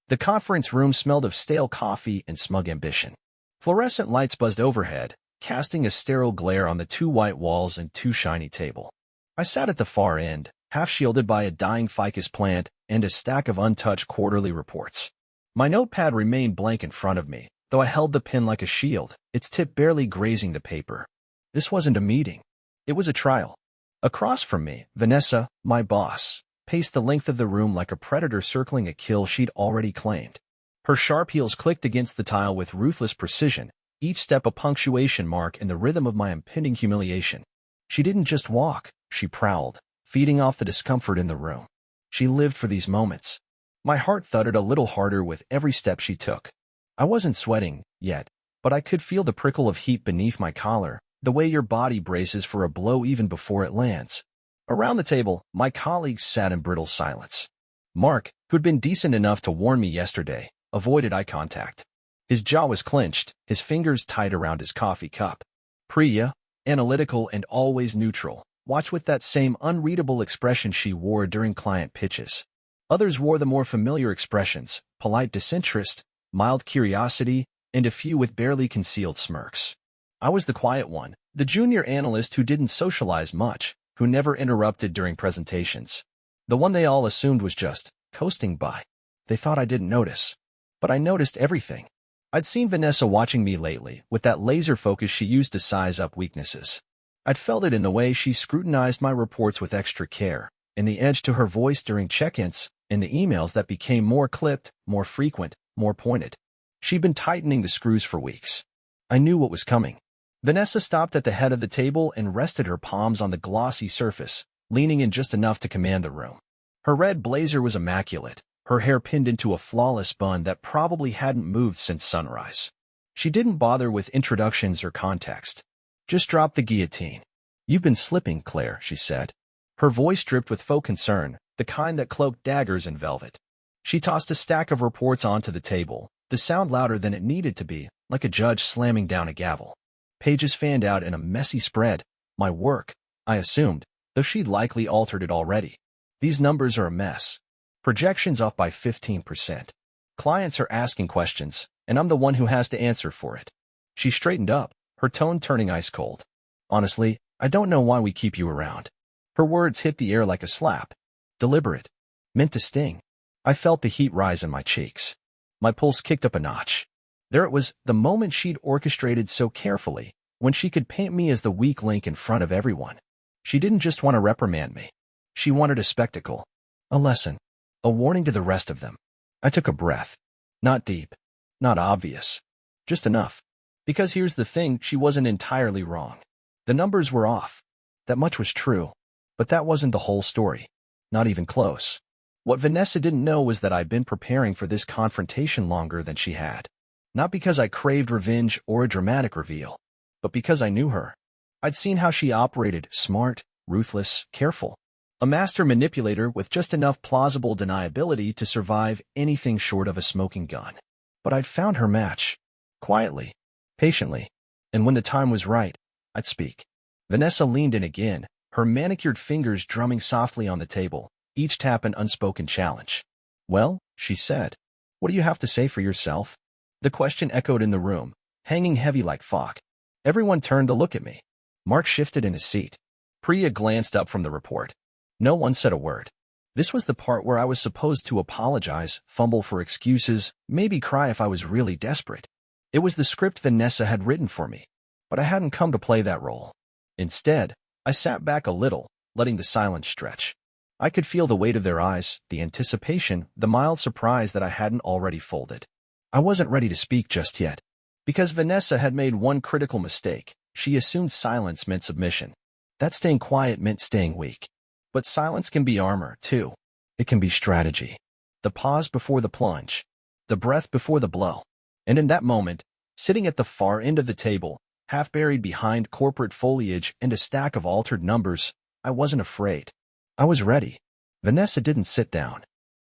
The conference room smelled of stale coffee and smug ambition. Fluorescent lights buzzed overhead, casting a sterile glare on the 2 white walls and 2 shiny tables. I sat at the far end, half shielded by a dying ficus plant and a stack of untouched quarterly reports. My notepad remained blank in front of me, though I held the pen like a shield, its tip barely grazing the paper. This wasn't a meeting. It was a trial. Across from me, Vanessa, my boss, paced the length of the room like a predator circling a kill she'd already claimed. Her sharp heels clicked against the tile with ruthless precision, each step a punctuation mark in the rhythm of my impending humiliation. She didn't just walk, she prowled, feeding off the discomfort in the room. She lived for these moments. My heart thudded a little harder with every step she took. I wasn't sweating, yet, but I could feel the prickle of heat beneath my collar, the way your body braces for a blow even before it lands. Around the table, my colleagues sat in brittle silence. Mark, who'd been decent enough to warn me yesterday, avoided eye contact. His jaw was clenched, his fingers tight around his coffee cup. Priya, analytical and always neutral, watched with that same unreadable expression she wore during client pitches. Others wore the more familiar expressions, polite disinterest, mild curiosity, and a few with barely concealed smirks. I was the quiet one, the junior analyst who didn't socialize much, who never interrupted during presentations. The one they all assumed was just coasting by. They thought I didn't notice. But I noticed everything. I'd seen Vanessa watching me lately, with that laser focus she used to size up weaknesses. I'd felt it in the way she scrutinized my reports with extra care, in the edge to her voice during check-ins, in the emails that became more clipped, more frequent, more pointed. She'd been tightening the screws for weeks. I knew what was coming. Vanessa stopped at the head of the table and rested her palms on the glossy surface, leaning in just enough to command the room. Her red blazer was immaculate, her hair pinned into a flawless bun that probably hadn't moved since sunrise. She didn't bother with introductions or context. Just dropped the guillotine. "You've been slipping, Claire," she said. Her voice dripped with faux concern, the kind that cloaked daggers in velvet. She tossed a stack of reports onto the table, the sound louder than it needed to be, like a judge slamming down a gavel. Pages fanned out in a messy spread. My work, I assumed, though she'd likely altered it already. These numbers are a mess. Projections off by 15%. Clients are asking questions, and I'm the one who has to answer for it. She straightened up, her tone turning ice cold. "Honestly, I don't know why we keep you around." Her words hit the air like a slap. Deliberate. Meant to sting. I felt the heat rise in my cheeks. My pulse kicked up a notch. There it was, the moment she'd orchestrated so carefully, when she could paint me as the weak link in front of everyone. She didn't just want to reprimand me. She wanted a spectacle. A lesson. A warning to the rest of them. I took a breath. Not deep. Not obvious. Just enough. Because here's the thing, she wasn't entirely wrong. The numbers were off. That much was true. But that wasn't the whole story. Not even close. What Vanessa didn't know was that I'd been preparing for this confrontation longer than she had. Not because I craved revenge or a dramatic reveal, but because I knew her. I'd seen how she operated, smart, ruthless, careful. A master manipulator with just enough plausible deniability to survive anything short of a smoking gun. But I'd found her match. Quietly. Patiently. And when the time was right, I'd speak. Vanessa leaned in again, her manicured fingers drumming softly on the table, each tap an unspoken challenge. "Well," she said, "what do you have to say for yourself?" The question echoed in the room, hanging heavy like fog. Everyone turned to look at me. Mark shifted in his seat. Priya glanced up from the report. No one said a word. This was the part where I was supposed to apologize, fumble for excuses, maybe cry if I was really desperate. It was the script Vanessa had written for me, but I hadn't come to play that role. Instead, I sat back a little, letting the silence stretch. I could feel the weight of their eyes, the anticipation, the mild surprise that I hadn't already folded. I wasn't ready to speak just yet. Because Vanessa had made one critical mistake, she assumed silence meant submission. That staying quiet meant staying weak. But silence can be armor, too. It can be strategy. The pause before the plunge. The breath before the blow. And in that moment, sitting at the far end of the table, half buried behind corporate foliage and a stack of altered numbers, I wasn't afraid. I was ready. Vanessa didn't sit down.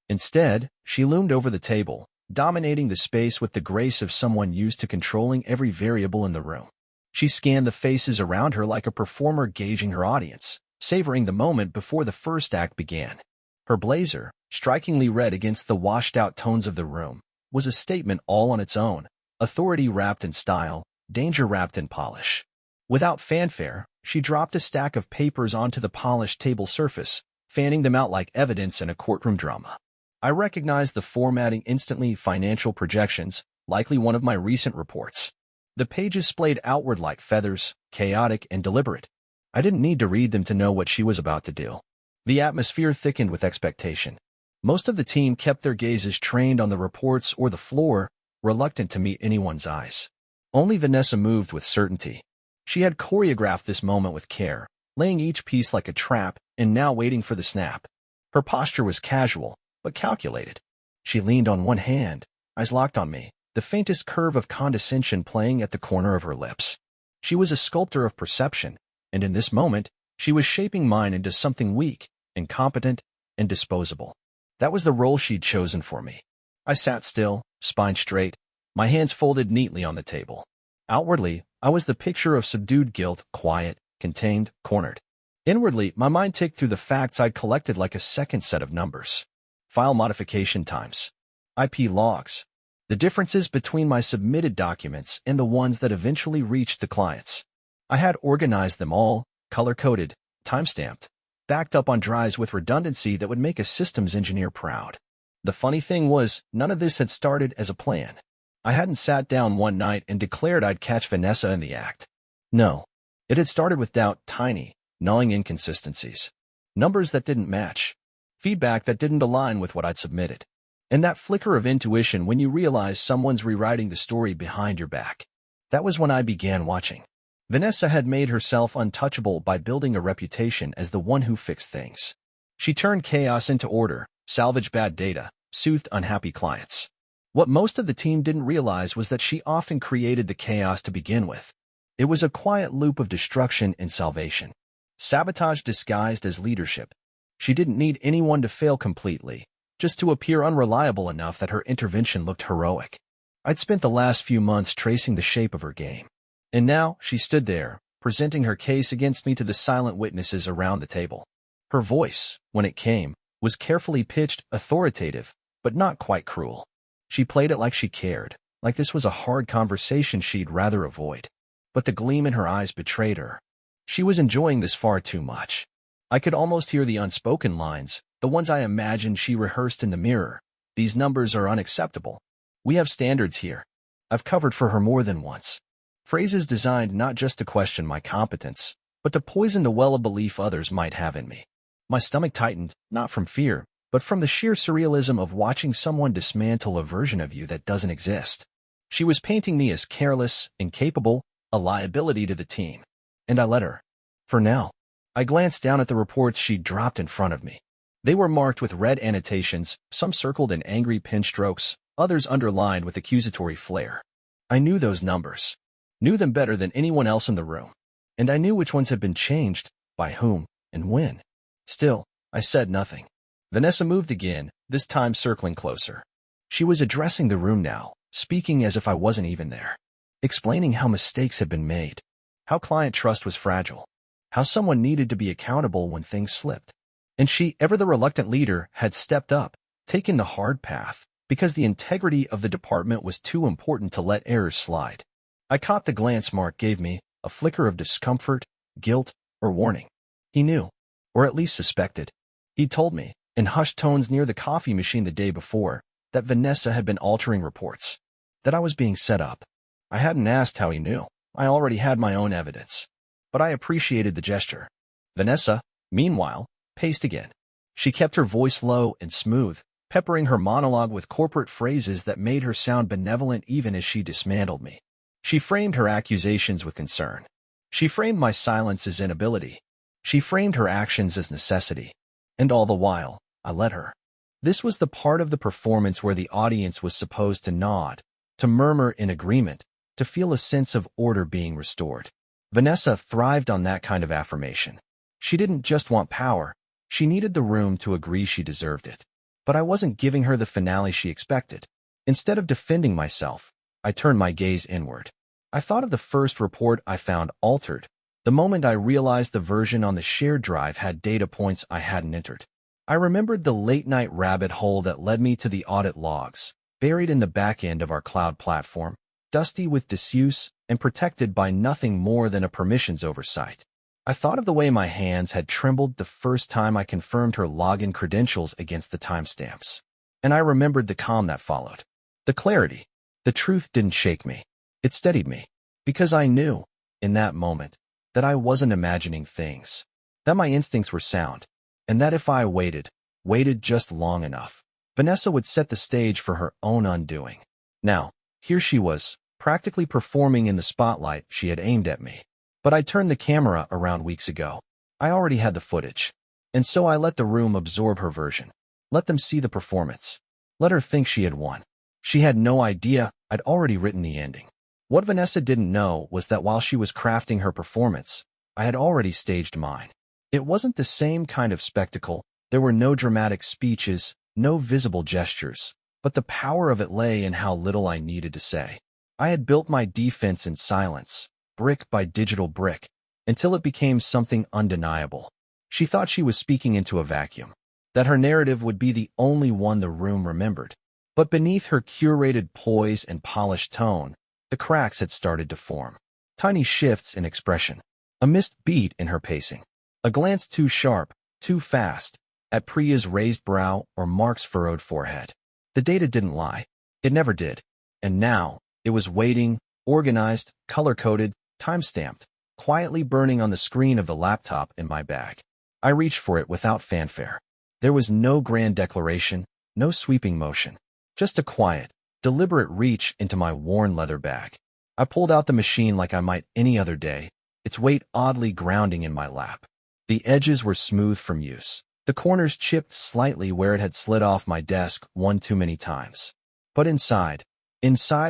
Instead, she loomed over the table, dominating the space with the grace of someone used to controlling every variable in the room. She scanned the faces around her like a performer gauging her audience, savoring the moment before the first act began. Her blazer, strikingly red against the washed-out tones of the room, was a statement all on its own, authority wrapped in style, danger wrapped in polish. Without fanfare, she dropped a stack of papers onto the polished table surface, fanning them out like evidence in a courtroom drama. I recognized the formatting instantly: financial projections, likely one of my recent reports. The pages splayed outward like feathers, chaotic and deliberate. I didn't need to read them to know what she was about to do. The atmosphere thickened with expectation. Most of the team kept their gazes trained on the reports or the floor, reluctant to meet anyone's eyes. Only Vanessa moved with certainty. She had choreographed this moment with care, laying each piece like a trap and now waiting for the snap. Her posture was casual, but calculated. She leaned on one hand, eyes locked on me, the faintest curve of condescension playing at the corner of her lips. She was a sculptor of perception, and in this moment, she was shaping mine into something weak, incompetent, and disposable. That was the role she'd chosen for me. I sat still, spine straight, my hands folded neatly on the table. Outwardly, I was the picture of subdued guilt, quiet, contained, cornered. Inwardly, my mind ticked through the facts I'd collected like a second set of numbers. File modification times. IP logs. The differences between my submitted documents and the ones that eventually reached the clients. I had organized them all, color-coded, time-stamped, backed up on drives with redundancy that would make a systems engineer proud. The funny thing was, none of this had started as a plan. I hadn't sat down one night and declared I'd catch Vanessa in the act. No. It had started with doubt, tiny, gnawing inconsistencies. Numbers that didn't match. Feedback that didn't align with what I'd submitted. And that flicker of intuition when you realize someone's rewriting the story behind your back. That was when I began watching. Vanessa had made herself untouchable by building a reputation as the one who fixed things. She turned chaos into order, salvaged bad data, soothed unhappy clients. What most of the team didn't realize was that she often created the chaos to begin with. It was a quiet loop of destruction and salvation. Sabotage disguised as leadership. She didn't need anyone to fail completely, just to appear unreliable enough that her intervention looked heroic. I'd spent the last few months tracing the shape of her game. And now she stood there, presenting her case against me to the silent witnesses around the table. Her voice, when it came, was carefully pitched, authoritative, but not quite cruel. She played it like she cared, like this was a hard conversation she'd rather avoid. But the gleam in her eyes betrayed her. She was enjoying this far too much. I could almost hear the unspoken lines, the ones I imagined she rehearsed in the mirror. These numbers are unacceptable. We have standards here. I've covered for her more than once. Phrases designed not just to question my competence, but to poison the well of belief others might have in me. My stomach tightened, not from fear, but from the sheer surrealism of watching someone dismantle a version of you that doesn't exist. She was painting me as careless, incapable, a liability to the team. And I let her. For now. I glanced down at the reports she'd dropped in front of me. They were marked with red annotations, some circled in angry pen strokes, others underlined with accusatory flair. I knew those numbers. Knew them better than anyone else in the room. And I knew which ones had been changed, by whom, and when. Still, I said nothing. Vanessa moved again, this time circling closer. She was addressing the room now, speaking as if I wasn't even there. Explaining how mistakes had been made. How client trust was fragile. How someone needed to be accountable when things slipped. And she, ever the reluctant leader, had stepped up, taken the hard path, because the integrity of the department was too important to let errors slide. I caught the glance Mark gave me, a flicker of discomfort, guilt, or warning. He knew, or at least suspected. He told me, in hushed tones near the coffee machine the day before, that Vanessa had been altering reports. That I was being set up. I hadn't asked how he knew. I already had my own evidence. But I appreciated the gesture. Vanessa, meanwhile, paced again. She kept her voice low and smooth, peppering her monologue with corporate phrases that made her sound benevolent even as she dismantled me. She framed her accusations with concern. She framed my silence as inability. She framed her actions as necessity. And all the while, I let her. This was the part of the performance where the audience was supposed to nod, to murmur in agreement, to feel a sense of order being restored. Vanessa thrived on that kind of affirmation. She didn't just want power, she needed the room to agree she deserved it. But I wasn't giving her the finale she expected. Instead of defending myself, I turned my gaze inward. I thought of the first report I found altered, the moment I realized the version on the shared drive had data points I hadn't entered. I remembered the late-night rabbit hole that led me to the audit logs, buried in the back end of our cloud platform, dusty with disuse and protected by nothing more than a permissions oversight. I thought of the way my hands had trembled the first time I confirmed her login credentials against the timestamps. And I remembered the calm that followed. The clarity. The truth didn't shake me. It steadied me. Because I knew, in that moment, that I wasn't imagining things. That my instincts were sound. And that if I waited just long enough, Vanessa would set the stage for her own undoing. Now, here she was, practically performing in the spotlight she had aimed at me. But I turned the camera around weeks ago. I already had the footage. And so I let the room absorb her version. Let them see the performance. Let her think she had won. She had no idea I'd already written the ending. What Vanessa didn't know was that while she was crafting her performance, I had already staged mine. It wasn't the same kind of spectacle. There were no dramatic speeches, no visible gestures, but the power of it lay in how little I needed to say. I had built my defense in silence, brick by digital brick, until it became something undeniable. She thought she was speaking into a vacuum, that her narrative would be the only one the room remembered. But beneath her curated poise and polished tone, the cracks had started to form. Tiny shifts in expression, a missed beat in her pacing, a glance too sharp, too fast, at Priya's raised brow or Mark's furrowed forehead. The data didn't lie. It never did. And now, it was waiting, organized, color-coded, time-stamped, quietly burning on the screen of the laptop in my bag. I reached for it without fanfare. There was no grand declaration, no sweeping motion. Just a quiet, deliberate reach into my worn leather bag. I pulled out the machine like I might any other day, its weight oddly grounding in my lap. The edges were smooth from use. The corners chipped slightly where it had slid off my desk one too many times. But inside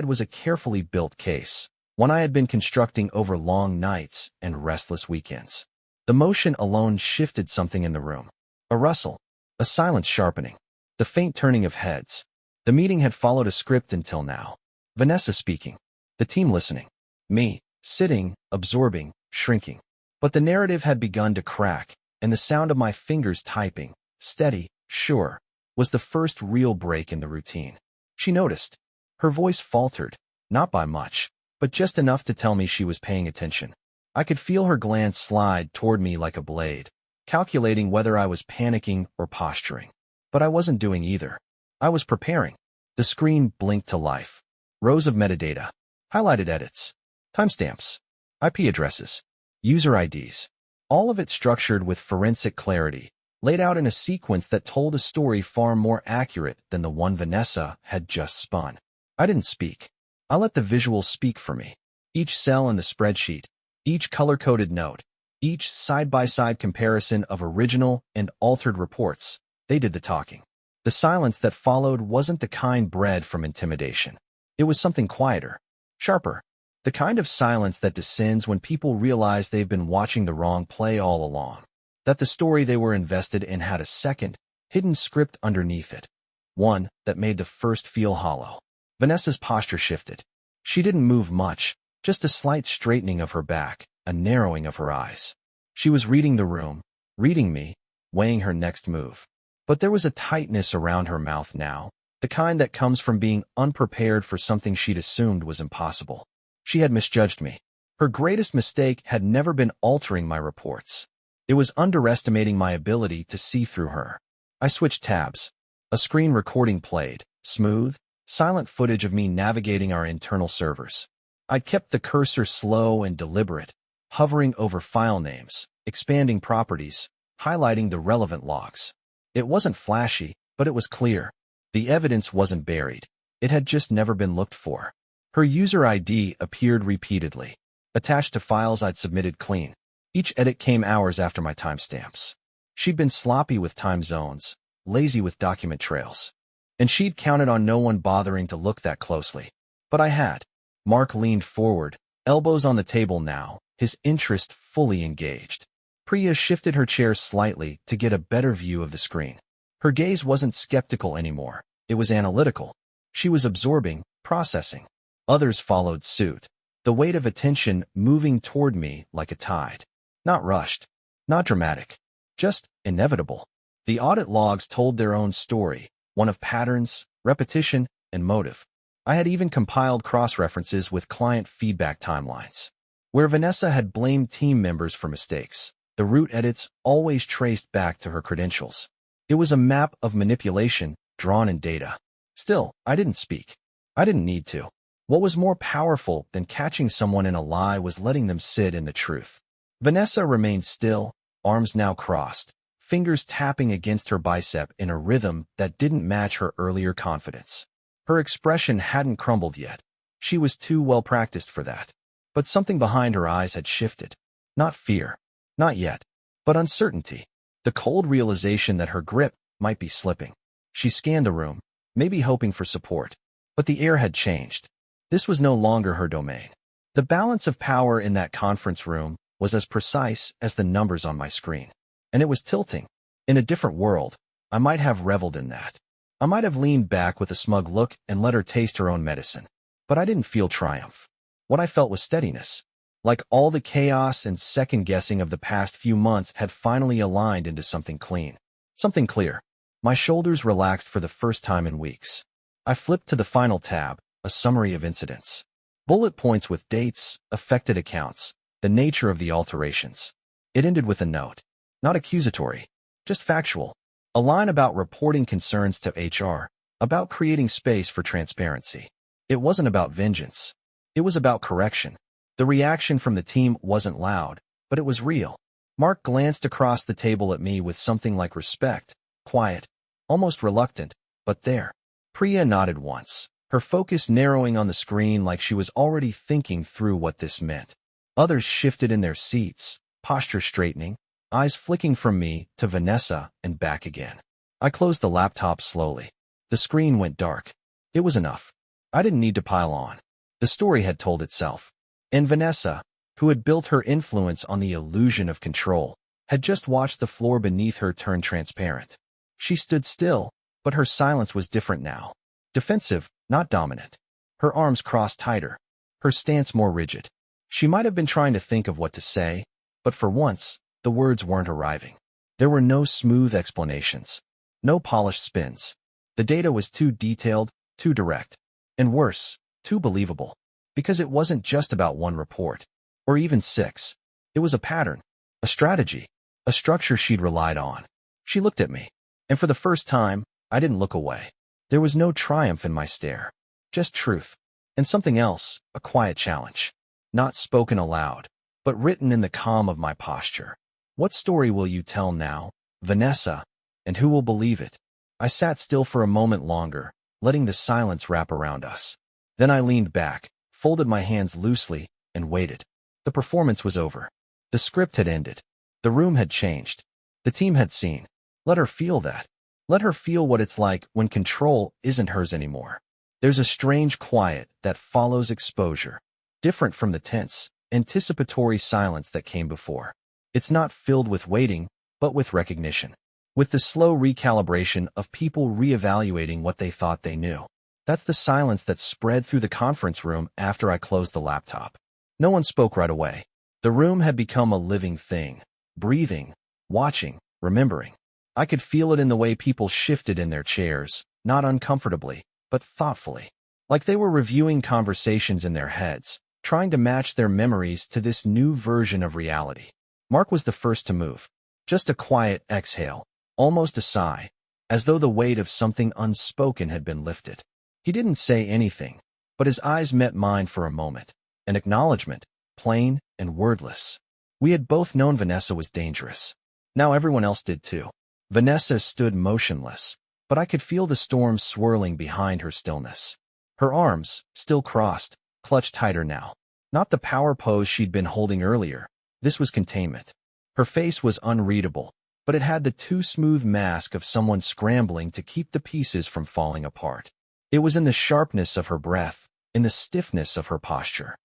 was a carefully built case, one I had been constructing over long nights and restless weekends. The motion alone shifted something in the room. A rustle, a silence sharpening, the faint turning of heads. The meeting had followed a script until now. Vanessa speaking, the team listening, me, sitting, absorbing, shrinking. But the narrative had begun to crack, and the sound of my fingers typing, steady, sure, was the first real break in the routine. She noticed. Her voice faltered, not by much, but just enough to tell me she was paying attention. I could feel her glance slide toward me like a blade, calculating whether I was panicking or posturing. But I wasn't doing either. I was preparing. The screen blinked to life. Rows of metadata, highlighted edits, timestamps, IP addresses, user IDs, all of it structured with forensic clarity, laid out in a sequence that told a story far more accurate than the one Vanessa had just spun. I didn't speak. I let the visuals speak for me. Each cell in the spreadsheet, each color-coded note, each side-by-side comparison of original and altered reports, they did the talking. The silence that followed wasn't the kind bred from intimidation. It was something quieter, sharper, the kind of silence that descends when people realize they've been watching the wrong play all along, that the story they were invested in had a second, hidden script underneath it, one that made the first feel hollow. Vanessa's posture shifted. She didn't move much, just a slight straightening of her back, a narrowing of her eyes. She was reading the room, reading me, weighing her next move. But there was a tightness around her mouth now, the kind that comes from being unprepared for something she'd assumed was impossible. She had misjudged me. Her greatest mistake had never been altering my reports. It was underestimating my ability to see through her. I switched tabs. A screen recording played, smooth, silent footage of me navigating our internal servers. I'd kept the cursor slow and deliberate, hovering over file names, expanding properties, highlighting the relevant logs. It wasn't flashy, but it was clear. The evidence wasn't buried. It had just never been looked for. Her user ID appeared repeatedly, attached to files I'd submitted clean. Each edit came hours after my timestamps. She'd been sloppy with time zones, lazy with document trails. And she'd counted on no one bothering to look that closely. But I had. Mark leaned forward, elbows on the table now, his interest fully engaged. Priya shifted her chair slightly to get a better view of the screen. Her gaze wasn't skeptical anymore. It was analytical. She was absorbing, processing. Others followed suit, the weight of attention moving toward me like a tide. Not rushed, not dramatic, just inevitable. The audit logs told their own story, one of patterns, repetition, and motive. I had even compiled cross-references with client feedback timelines. Where Vanessa had blamed team members for mistakes, the root edits always traced back to her credentials. It was a map of manipulation drawn in data. Still, I didn't speak. I didn't need to. What was more powerful than catching someone in a lie was letting them sit in the truth. Vanessa remained still, arms now crossed, fingers tapping against her bicep in a rhythm that didn't match her earlier confidence. Her expression hadn't crumbled yet. She was too well practiced for that. But something behind her eyes had shifted. Not fear. Not yet. But uncertainty. The cold realization that her grip might be slipping. She scanned the room, maybe hoping for support. But the air had changed. This was no longer her domain. The balance of power in that conference room was as precise as the numbers on my screen. And it was tilting. In a different world, I might have reveled in that. I might have leaned back with a smug look and let her taste her own medicine. But I didn't feel triumph. What I felt was steadiness. Like all the chaos and second-guessing of the past few months had finally aligned into something clean. Something clear. My shoulders relaxed for the first time in weeks. I flipped to the final tab, a summary of incidents. Bullet points with dates, affected accounts, the nature of the alterations. It ended with a note. Not accusatory, just factual. A line about reporting concerns to HR, about creating space for transparency. It wasn't about vengeance. It was about correction. The reaction from the team wasn't loud, but it was real. Mark glanced across the table at me with something like respect, quiet, almost reluctant, but there. Priya nodded once, her focus narrowing on the screen like she was already thinking through what this meant. Others shifted in their seats, posture straightening, eyes flicking from me to Vanessa and back again. I closed the laptop slowly. The screen went dark. It was enough. I didn't need to pile on. The story had told itself. And Vanessa, who had built her influence on the illusion of control, had just watched the floor beneath her turn transparent. She stood still, but her silence was different now. Defensive, not dominant. Her arms crossed tighter, her stance more rigid. She might have been trying to think of what to say, but for once, the words weren't arriving. There were no smooth explanations, no polished spins. The data was too detailed, too direct, and worse, too believable. Because it wasn't just about one report, or even 6. It was a pattern, a strategy, a structure she'd relied on. She looked at me, and for the first time, I didn't look away. There was no triumph in my stare, just truth. And something else, a quiet challenge. Not spoken aloud, but written in the calm of my posture. What story will you tell now, Vanessa, and who will believe it? I sat still for a moment longer, letting the silence wrap around us. Then I leaned back, folded my hands loosely, and waited. The performance was over. The script had ended. The room had changed. The team had seen. Let her feel that. Let her feel what it's like when control isn't hers anymore. There's a strange quiet that follows exposure, different from the tense, anticipatory silence that came before. It's not filled with waiting, but with recognition. With the slow recalibration of people reevaluating what they thought they knew. That's the silence that spread through the conference room after I closed the laptop. No one spoke right away. The room had become a living thing, breathing, watching, remembering. I could feel it in the way people shifted in their chairs, not uncomfortably, but thoughtfully. Like they were reviewing conversations in their heads, trying to match their memories to this new version of reality. Mark was the first to move. Just a quiet exhale, almost a sigh, as though the weight of something unspoken had been lifted. He didn't say anything, but his eyes met mine for a moment. An acknowledgement, plain and wordless. We had both known Vanessa was dangerous. Now everyone else did too. Vanessa stood motionless, but I could feel the storm swirling behind her stillness. Her arms, still crossed, clutched tighter now. Not the power pose she'd been holding earlier. This was containment. Her face was unreadable, but it had the too smooth mask of someone scrambling to keep the pieces from falling apart. It was in the sharpness of her breath, in the stiffness of her posture.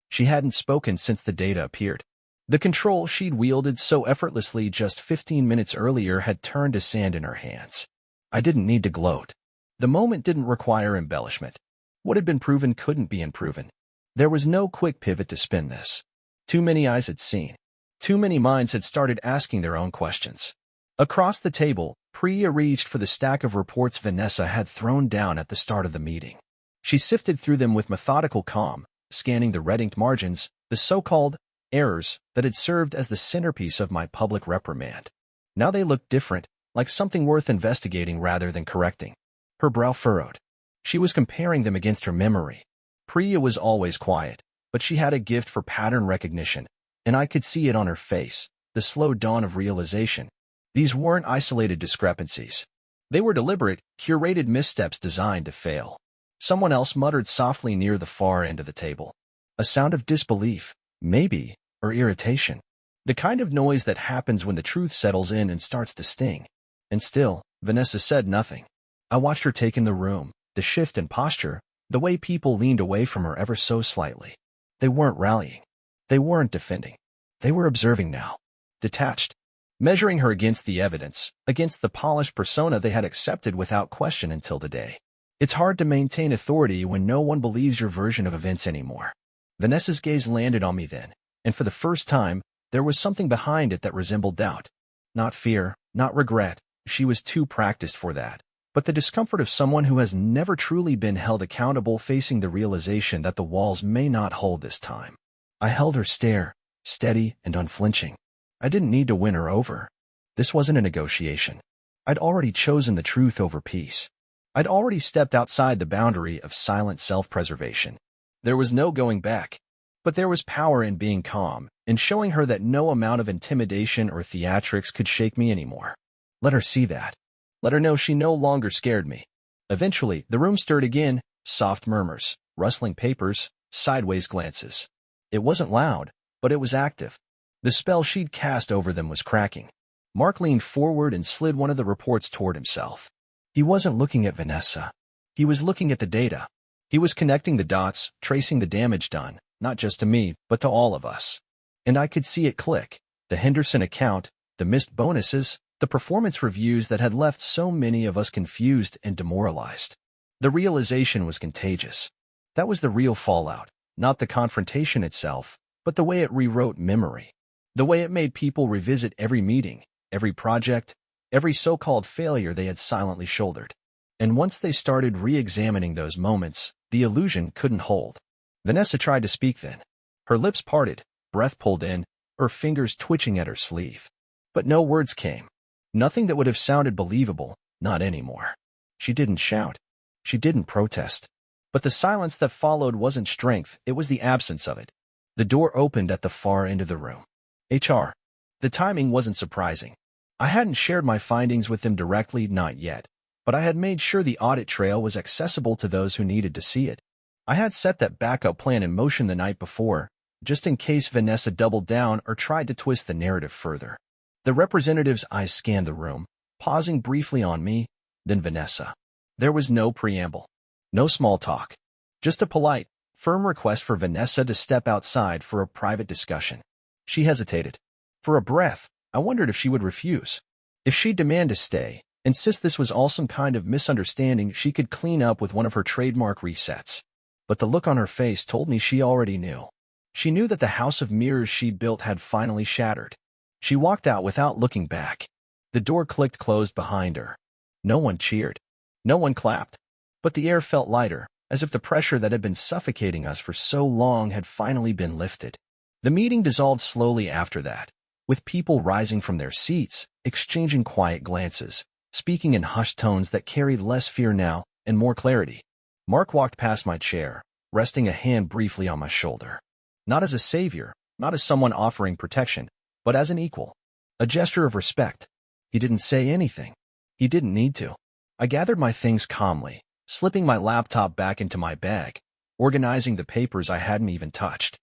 She hadn't spoken since the data appeared. The control she'd wielded so effortlessly just 15 minutes earlier had turned to sand in her hands. I didn't need to gloat. The moment didn't require embellishment. What had been proven couldn't be unproven. There was no quick pivot to spin this. Too many eyes had seen. Too many minds had started asking their own questions. Across the table, Priya reached for the stack of reports Vanessa had thrown down at the start of the meeting. She sifted through them with methodical calm, scanning the red-inked margins, the so-called errors that had served as the centerpiece of my public reprimand. Now they looked different, like something worth investigating rather than correcting. Her brow furrowed. She was comparing them against her memory. Priya was always quiet, but she had a gift for pattern recognition, and I could see it on her face, the slow dawn of realization. These weren't isolated discrepancies. They were deliberate, curated missteps designed to fail. Someone else muttered softly near the far end of the table. A sound of disbelief, maybe, or irritation. The kind of noise that happens when the truth settles in and starts to sting. And still, Vanessa said nothing. I watched her take in the room, the shift in posture, the way people leaned away from her ever so slightly. They weren't rallying. They weren't defending. They were observing now. Detached. Measuring her against the evidence, against the polished persona they had accepted without question until today. It's hard to maintain authority when no one believes your version of events anymore. Vanessa's gaze landed on me then, and for the first time, there was something behind it that resembled doubt. Not fear, not regret, she was too practiced for that, but the discomfort of someone who has never truly been held accountable facing the realization that the walls may not hold this time. I held her stare, steady and unflinching. I didn't need to win her over. This wasn't a negotiation. I'd already chosen the truth over peace. I'd already stepped outside the boundary of silent self-preservation. There was no going back. But there was power in being calm, in showing her that no amount of intimidation or theatrics could shake me anymore. Let her see that. Let her know she no longer scared me. Eventually, the room stirred again, soft murmurs, rustling papers, sideways glances. It wasn't loud, but it was active. The spell she'd cast over them was cracking. Mark leaned forward and slid one of the reports toward himself. He wasn't looking at Vanessa. He was looking at the data. He was connecting the dots, tracing the damage done, not just to me, but to all of us. And I could see it click. The Henderson account, the missed bonuses, the performance reviews that had left so many of us confused and demoralized. The realization was contagious. That was the real fallout, not the confrontation itself, but the way it rewrote memory. The way it made people revisit every meeting, every project, every so-called failure they had silently shouldered. And once they started re-examining those moments, the illusion couldn't hold. Vanessa tried to speak then. Her lips parted, breath pulled in, her fingers twitching at her sleeve. But no words came. Nothing that would have sounded believable, not anymore. She didn't shout. She didn't protest. But the silence that followed wasn't strength, it was the absence of it. The door opened at the far end of the room. HR. The timing wasn't surprising. I hadn't shared my findings with them directly, not yet, but I had made sure the audit trail was accessible to those who needed to see it. I had set that backup plan in motion the night before, just in case Vanessa doubled down or tried to twist the narrative further. The representative's eyes scanned the room, pausing briefly on me, then Vanessa. There was no preamble. No small talk. Just a polite, firm request for Vanessa to step outside for a private discussion. She hesitated. For a breath, I wondered if she would refuse. If she'd demand to stay, insist this was all some kind of misunderstanding she could clean up with one of her trademark resets. But the look on her face told me she already knew. She knew that the house of mirrors she'd built had finally shattered. She walked out without looking back. The door clicked closed behind her. No one cheered. No one clapped. But the air felt lighter, as if the pressure that had been suffocating us for so long had finally been lifted. The meeting dissolved slowly after that, with people rising from their seats, exchanging quiet glances, speaking in hushed tones that carried less fear now and more clarity. Mark walked past my chair, resting a hand briefly on my shoulder. Not as a savior, not as someone offering protection, but as an equal. A gesture of respect. He didn't say anything. He didn't need to. I gathered my things calmly, slipping my laptop back into my bag, organizing the papers I hadn't even touched.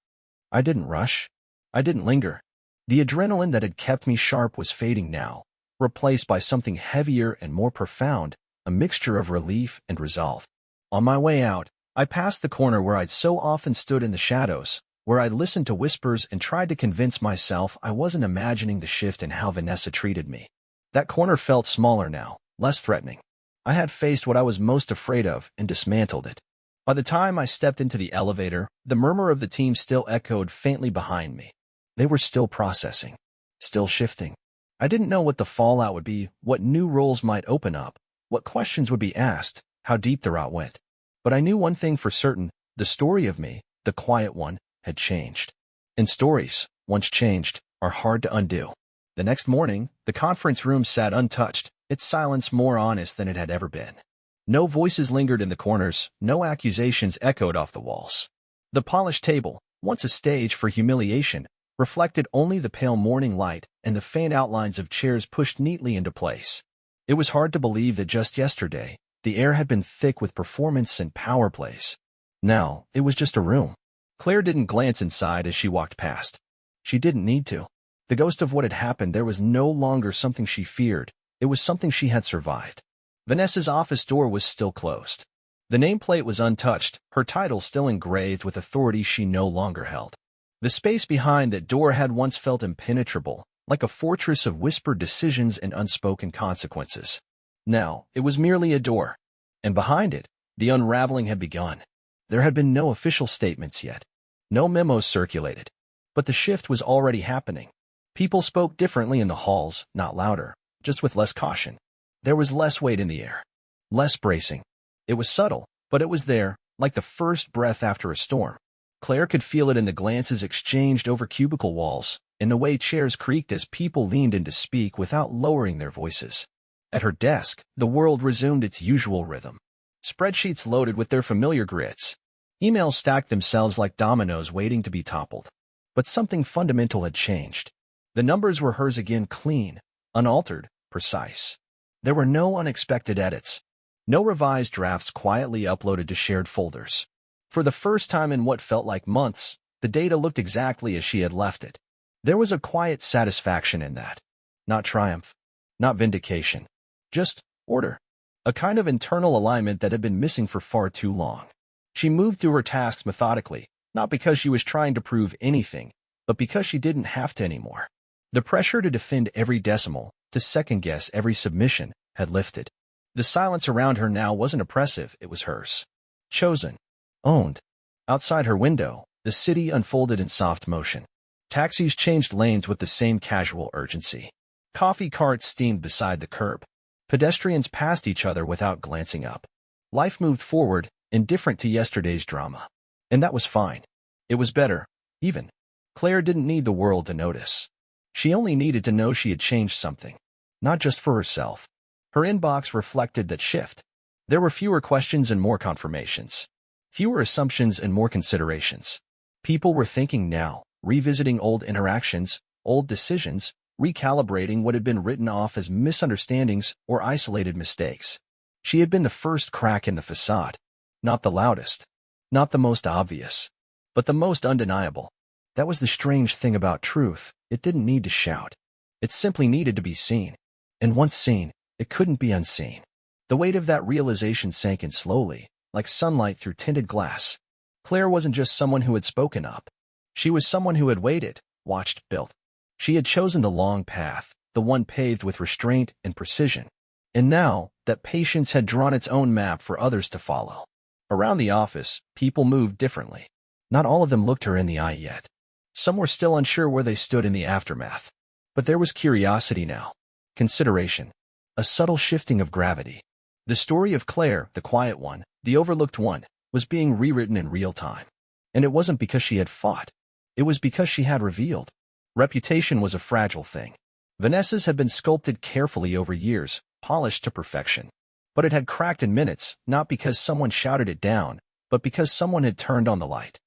I didn't rush. I didn't linger. The adrenaline that had kept me sharp was fading now, replaced by something heavier and more profound, a mixture of relief and resolve. On my way out, I passed the corner where I'd so often stood in the shadows, where I'd listened to whispers and tried to convince myself I wasn't imagining the shift in how Vanessa treated me. That corner felt smaller now, less threatening. I had faced what I was most afraid of and dismantled it. By the time I stepped into the elevator, the murmur of the team still echoed faintly behind me. They were still processing, still shifting. I didn't know what the fallout would be, what new roles might open up, what questions would be asked, how deep the route went. But I knew one thing for certain: the story of me, the quiet one, had changed. And stories, once changed, are hard to undo. The next morning, the conference room sat untouched, its silence more honest than it had ever been. No voices lingered in the corners, no accusations echoed off the walls. The polished table, once a stage for humiliation, reflected only the pale morning light and the faint outlines of chairs pushed neatly into place. It was hard to believe that just yesterday, the air had been thick with performance and power plays. Now, it was just a room. Claire didn't glance inside as she walked past. She didn't need to. The ghost of what had happened there was no longer something she feared. It was something she had survived. Vanessa's office door was still closed. The nameplate was untouched, her title still engraved with authority she no longer held. The space behind that door had once felt impenetrable, like a fortress of whispered decisions and unspoken consequences. Now, it was merely a door. And behind it, the unraveling had begun. There had been no official statements yet. No memos circulated. But the shift was already happening. People spoke differently in the halls, not louder, just with less caution. There was less weight in the air. Less bracing. It was subtle, but it was there, like the first breath after a storm. Claire could feel it in the glances exchanged over cubicle walls, in the way chairs creaked as people leaned in to speak without lowering their voices. At her desk, the world resumed its usual rhythm. Spreadsheets loaded with their familiar grids. Emails stacked themselves like dominoes waiting to be toppled. But something fundamental had changed. The numbers were hers again, clean, unaltered, precise. There were no unexpected edits. No revised drafts quietly uploaded to shared folders. For the first time in what felt like months, the data looked exactly as she had left it. There was a quiet satisfaction in that. Not triumph. Not vindication. Just order. A kind of internal alignment that had been missing for far too long. She moved through her tasks methodically, not because she was trying to prove anything, but because she didn't have to anymore. The pressure to defend every decimal, to second-guess every submission, had lifted. The silence around her now wasn't oppressive, it was hers. Chosen. Owned. Outside her window, the city unfolded in soft motion. Taxis changed lanes with the same casual urgency. Coffee carts steamed beside the curb. Pedestrians passed each other without glancing up. Life moved forward, indifferent to yesterday's drama. And that was fine. It was better, even. Claire didn't need the world to notice. She only needed to know she had changed something. Not just for herself. Her inbox reflected that shift. There were fewer questions and more confirmations. Fewer assumptions and more considerations. People were thinking now, revisiting old interactions, old decisions, recalibrating what had been written off as misunderstandings or isolated mistakes. She had been the first crack in the facade. Not the loudest. Not the most obvious. But the most undeniable. That was the strange thing about truth. It didn't need to shout. It simply needed to be seen. And once seen, it couldn't be unseen. The weight of that realization sank in slowly, like sunlight through tinted glass. Claire wasn't just someone who had spoken up. She was someone who had waited, watched, built. She had chosen the long path, the one paved with restraint and precision. And now, that patience had drawn its own map for others to follow. Around the office, people moved differently. Not all of them looked her in the eye yet. Some were still unsure where they stood in the aftermath. But there was curiosity now. Consideration. A subtle shifting of gravity. The story of Claire, the quiet one, the overlooked one, was being rewritten in real time. And it wasn't because she had fought. It was because she had revealed. Reputation was a fragile thing. Vanessa's had been sculpted carefully over years, polished to perfection. But it had cracked in minutes, not because someone shouted it down, but because someone had turned on the light.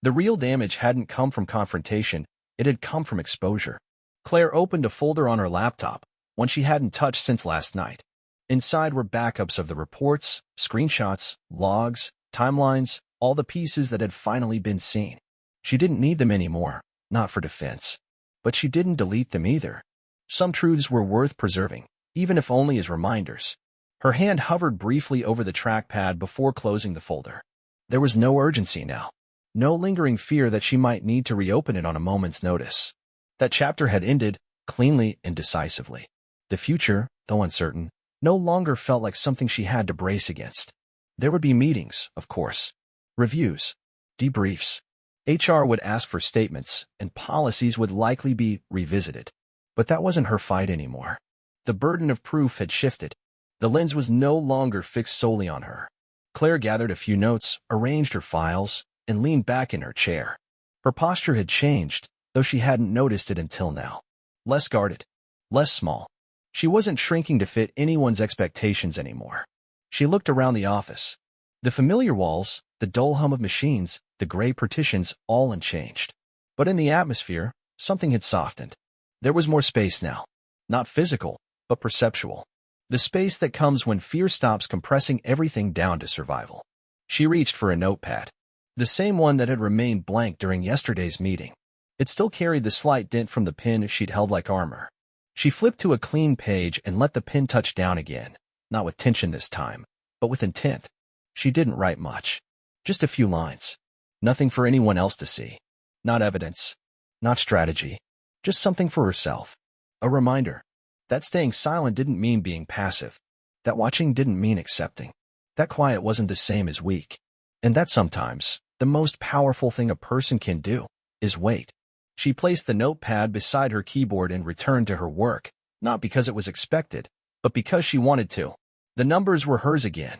The real damage hadn't come from confrontation, it had come from exposure. Claire opened a folder on her laptop, one she hadn't touched since last night. Inside were backups of the reports, screenshots, logs, timelines, all the pieces that had finally been seen. She didn't need them anymore, not for defense. But she didn't delete them either. Some truths were worth preserving, even if only as reminders. Her hand hovered briefly over the trackpad before closing the folder. There was no urgency now. No lingering fear that she might need to reopen it on a moment's notice. That chapter had ended, cleanly and decisively. The future, though uncertain, no longer felt like something she had to brace against. There would be meetings, of course. Reviews. Debriefs. HR would ask for statements, and policies would likely be revisited. But that wasn't her fight anymore. The burden of proof had shifted. The lens was no longer fixed solely on her. Claire gathered a few notes, arranged her files, and leaned back in her chair. Her posture had changed, though she hadn't noticed it until now. Less guarded, less small. She wasn't shrinking to fit anyone's expectations anymore. She looked around the office. The familiar walls, the dull hum of machines, the gray partitions, all unchanged. But in the atmosphere, something had softened. There was more space now. Not physical, but perceptual. The space that comes when fear stops compressing everything down to survival. She reached for a notepad. The same one that had remained blank during yesterday's meeting. It still carried the slight dent from the pen she'd held like armor. She flipped to a clean page and let the pen touch down again, not with tension this time, but with intent. She didn't write much. Just a few lines. Nothing for anyone else to see. Not evidence. Not strategy. Just something for herself. A reminder. That staying silent didn't mean being passive. That watching didn't mean accepting. That quiet wasn't the same as weak. And that sometimes, the most powerful thing a person can do is wait. She placed the notepad beside her keyboard and returned to her work, not because it was expected, but because she wanted to. The numbers were hers again.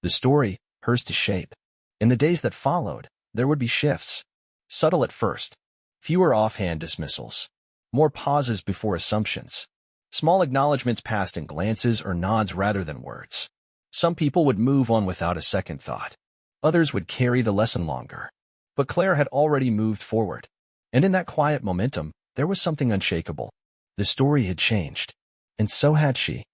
The story, hers to shape. In the days that followed, there would be shifts. Subtle at first. Fewer offhand dismissals. More pauses before assumptions. Small acknowledgments passed in glances or nods rather than words. Some people would move on without a second thought. Others would carry the lesson longer. But Claire had already moved forward. And in that quiet momentum, there was something unshakable. The story had changed. And so had she.